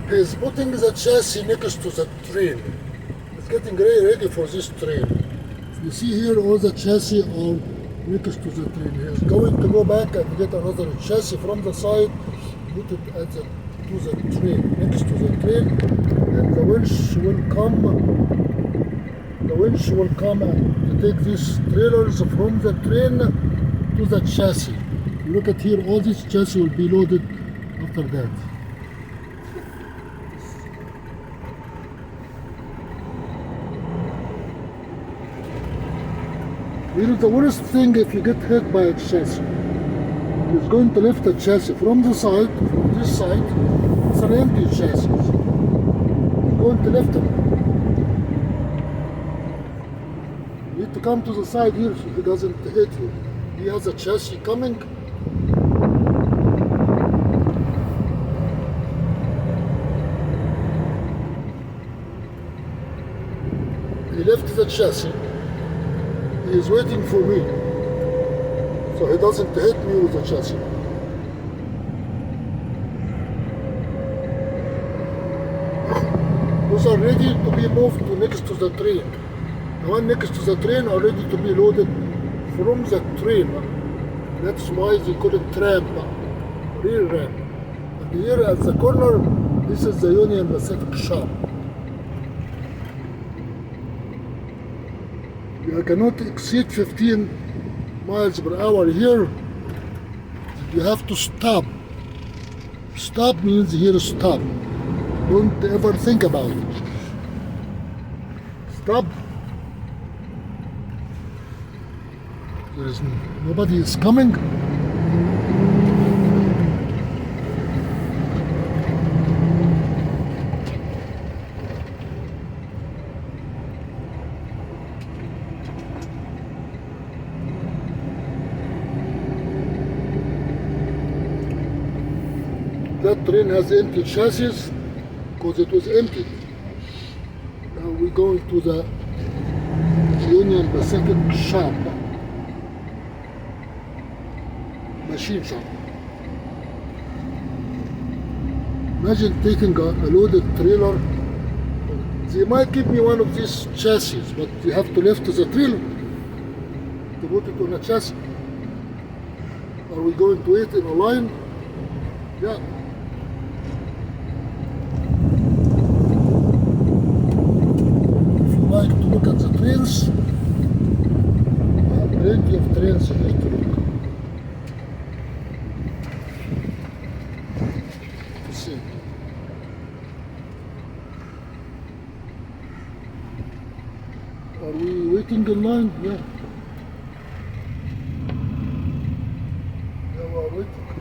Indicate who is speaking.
Speaker 1: He's putting the chassis next to the train. It's getting ready for this train. You see here all the chassis are next to the train. He's going to go back and get another chassis from the side, put it at to the train, next to the train, and the winch will come. The winch will come and take these trailers from the train to the chassis. Look at here, all these chassis will be loaded after that. Here is the worst thing if you get hit by a chassis. It's going to lift the chassis from the side, from this side. It's an empty chassis. It's going to lift it. You need to come to the side here so he doesn't hit you. He has a chassis coming. He left the chassis. He is waiting for me, so he doesn't hit me with the chassis. Those are ready to be moved to next to the train. The one next to the train are ready to be loaded from the train. That's why they call it tram, rear ramp. And here at the corner, this is the Union Pacific shop. You cannot exceed 15 miles per hour here. You have to stop. Stop means here stop. Don't ever think about it. Stop. There is nobody is coming. That train has empty chassis because it was empty. Now we're going to the Union Pacific shop, machine shop. Imagine taking a loaded trailer. They might give me one of these chassis, but you have to lift the trailer to put it on a chassis. Are we going to wait in a line? Yeah. Like to look at the trains. I have plenty of trains here to look. Let's see. Are we waiting in line? Yeah. Yeah, we are waiting.